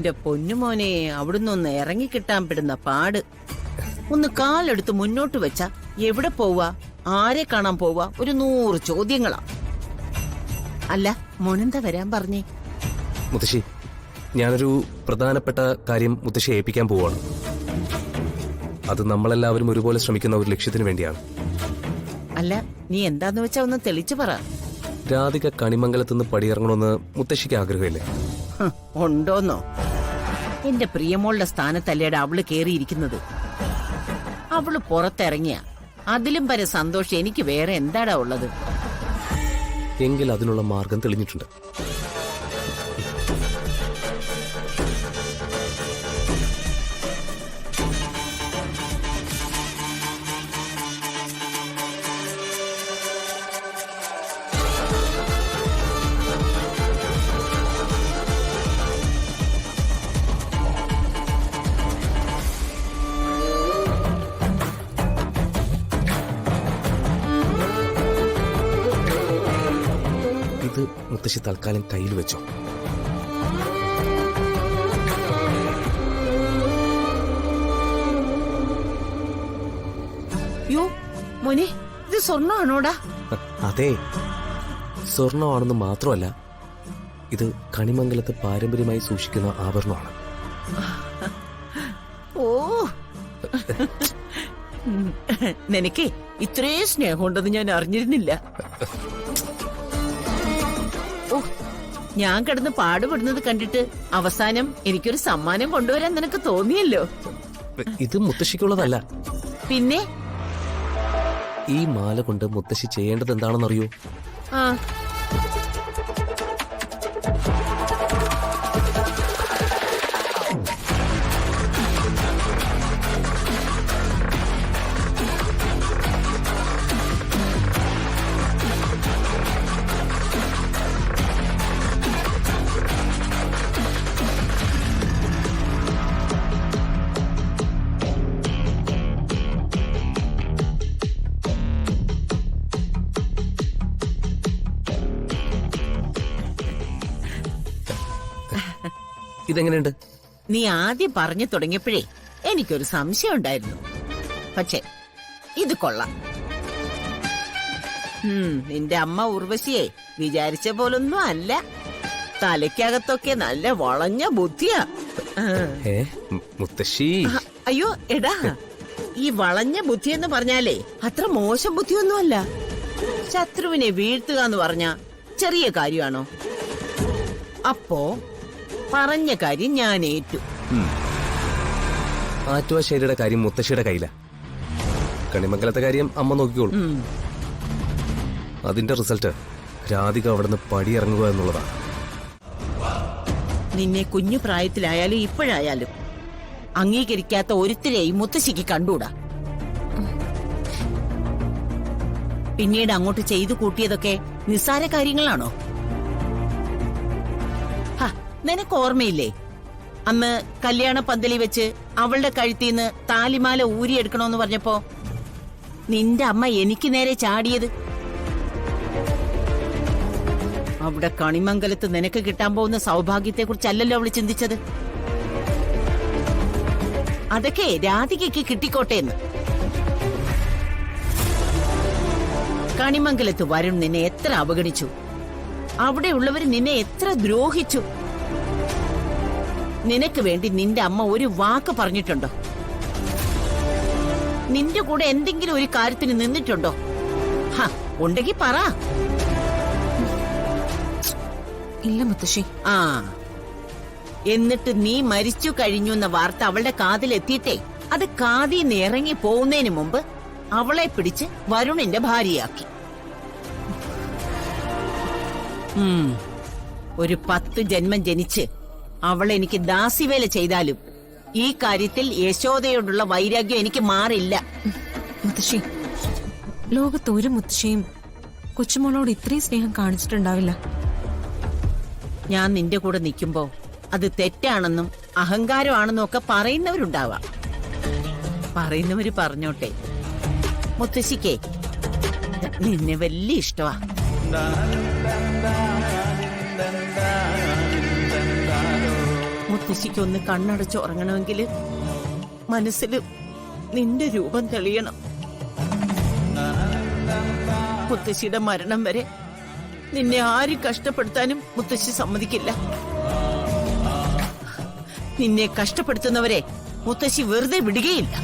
എന്റെ പൊന്നുമോനെ, അവിടുന്ന് ഒന്ന് ഇറങ്ങിക്കിട്ടാൻ പെടുന്ന പാട്. ഒന്ന് കാലെടുത്ത് മുന്നോട്ട് വെച്ചാ എവിടെ പോവാ, ആരെ കാണാൻ പോവാ, ഒരു 100 ചോദ്യങ്ങളാ. അല്ല, മോനെന്താ വരാൻ പറഞ്ഞേ? മുത്തശ്ശി, ഞാനൊരു പ്രധാനപ്പെട്ട കാര്യം മുത്തശ്ശിയെ ഏൽപ്പിക്കാൻ പോവാണ്. അത് നമ്മളെല്ലാവരും ഒരുപോലെ ശ്രമിക്കുന്ന ഒരു ലക്ഷ്യത്തിന് വേണ്ടിയാണ്. അല്ല, നീ എന്താന്ന് വെച്ചാ ഒന്ന് തെളിച്ചു പറ. രാധിക കണിമംഗലത്തുനിന്ന് പടിയിറങ്ങണമെന്ന് മുത്തശ്ശിക്ക് ആഗ്രഹമില്ലേ? ഉണ്ടോന്നോ? എന്റെ പ്രിയമോളുടെ സ്ഥാനത്തല്ലേടാ അവള് കേറിയിരിക്കുന്നത്. അവള് പുറത്തിറങ്ങിയ അതിലും വരെ സന്തോഷം എനിക്ക് വേറെ എന്താടാ ഉള്ളത്? എങ്കിൽ അതിനുള്ള മാർഗം തെളിഞ്ഞിട്ടുണ്ട്. ഇത് മുത്തശ്ശി തൽക്കാലം കയ്യിൽ വെച്ചോ. യോ മോനെ, ഇത് സ്വർണ്ണമാണോടാ? അതെ, സ്വർണമാണെന്ന് മാത്രമല്ല, ഇത് കണിമംഗലത്ത് പാരമ്പര്യമായി സൂക്ഷിക്കുന്ന ആഭരണമാണ്. ഓ, നിനക്ക് ഇത്രയും സ്നേഹമുണ്ടെന്ന് ഞാൻ അറിഞ്ഞിരുന്നില്ല. ഓ, ഞാൻ കിടന്ന് പാടുപെടുന്നത് കണ്ടിട്ട് അവസാനം എനിക്കൊരു സമ്മാനം കൊണ്ടുവരാൻ നിനക്ക് തോന്നിയല്ലോ. ഇത് മുത്തശ്ശിക്കുള്ളതല്ല. പിന്നെ ഈ മാല കൊണ്ട് മുത്തശ്ശി ചെയ്യേണ്ടത് എന്താണെന്നറിയോ? ആ, ഇതെങ്ങനെയുണ്ട്? നീ ആദ്യം പറഞ്ഞു തുടങ്ങിയപ്പോഴേ എനിക്കൊരു സംശയം ഉണ്ടായിരുന്നു. പക്ഷേ ഇത് കൊള്ളാം. നിന്റെ അമ്മ ഉർവശിയെ വിചാരിച്ച പോലൊന്നും അല്ല. തലയ്ക്കകത്തൊക്കെ നല്ല വളഞ്ഞ ബുദ്ധിയാ. മുത്തശ്ശി, അയ്യോ എടാ, ഈ വളഞ്ഞ ബുദ്ധി എന്ന് പറഞ്ഞാലേ അത്ര മോശം ബുദ്ധിയൊന്നുമല്ല. ശത്രുവിനെ വീഴ്ത്തുക എന്ന് പറഞ്ഞ ചെറിയ കാര്യമാണോ? അപ്പോ പറഞ്ഞ കാര്യം ഞാൻ ഏറ്റു. ആറ്റുവാശ്ശേരിയുടെ കാര്യം മുത്തശ്ശിയുടെ കയ്യില. കണിമംഗലത്തെ കാര്യം അമ്മ നോക്കിക്കോളൂ. അതിന്റെ റിസൾട്ട് രാധിക അവിടുന്ന് പടിയിറങ്ങുക എന്നുള്ളതാണ്. നിന്നെ കുഞ്ഞു പ്രായത്തിലായാലും ഇപ്പോഴായാലും അംഗീകരിക്കാത്ത ഒരുത്തിരെയും മുത്തശ്ശിക്ക് കണ്ടൂടാ. പിന്നീട് അങ്ങോട്ട് ചെയ്തു കൂട്ടിയതൊക്കെ നിസ്സാര കാര്യങ്ങളാണോ? നിനക്ക് ഓർമ്മയില്ലേ, അന്ന് കല്യാണ പന്തലി വെച്ച് അവളുടെ കഴുത്തിന്ന് താലിമാല ഊരിയെടുക്കണോന്ന് പറഞ്ഞപ്പോ നിന്റെ അമ്മ എനിക്ക് നേരെ ചാടിയത്? അവിടെ കണിമംഗലത്ത് നിനക്ക് കിട്ടാൻ പോകുന്ന സൗഭാഗ്യത്തെക്കുറിച്ചല്ലല്ലോ അവള് ചിന്തിച്ചത്. അതൊക്കെ രാധികയ്ക്ക് കിട്ടിക്കോട്ടെ എന്ന്. കണിമംഗലത്ത് വരുൺ നിന്നെ എത്ര അവഗണിച്ചു, അവിടെയുള്ളവര് നിന്നെ എത്ര ദ്രോഹിച്ചു. നിനക്ക് വേണ്ടി നിന്റെ അമ്മ ഒരു വാക്ക് പറഞ്ഞിട്ടുണ്ടോ? നിന്റെ കൂടെ എന്തെങ്കിലും ഒരു കാര്യത്തിന് നിന്നിട്ടുണ്ടോ? ഉണ്ടെങ്കി പറ. ഇല്ല മുത്തശ്ശി. ആ, എന്നിട്ട് നീ മരിച്ചു കഴിഞ്ഞു എന്ന വാർത്ത അവളുടെ കാതിലെത്തിയിട്ടേ അത് കാതിന്ന് ഇറങ്ങി പോകുന്നതിന് മുമ്പ് അവളെ പിടിച്ച് വരുണിന്റെ ഭാര്യയാക്കി. ഒരു 10 ജന്മം ജനിച്ച് അവൾ എനിക്ക് ദാസിവേല ചെയ്താലും ഈ കാര്യത്തിൽ യശോദയോടുള്ള വൈരാഗ്യം എനിക്ക് മാറില്ല. മുത്തശ്ശി, ലോകത്ത് ഒരു മുത്തശ്ശിയും കൊച്ചുമോളോട് ഇത്രയും സ്നേഹം കാണിച്ചിട്ടുണ്ടാവില്ല. ഞാൻ നിന്റെ കൂടെ നിൽക്കുമ്പോ അത് തെറ്റാണെന്നും അഹങ്കാരമാണെന്നും ഒക്കെ പറയുന്നവരുണ്ടാവാം. പറയുന്നവര് പറഞ്ഞോട്ടെ. മുത്തശ്ശിക്കേ നിന്നെ വലിയ ഇഷ്ടമാ. മുത്തശ്ശിക്കൊന്ന് കണ്ണടച്ച് ഉറങ്ങണമെങ്കിൽ മനസ്സിൽ നിന്റെ രൂപം തെളിയണം. മുത്തശ്ശിയുടെ മരണം വരെ നിന്നെ ആരും കഷ്ടപ്പെടുത്താനും മുത്തശ്ശി സമ്മതിക്കില്ല. നിന്നെ കഷ്ടപ്പെടുത്തുന്നവരെ മുത്തശ്ശി വെറുതെ വിടുകയില്ല.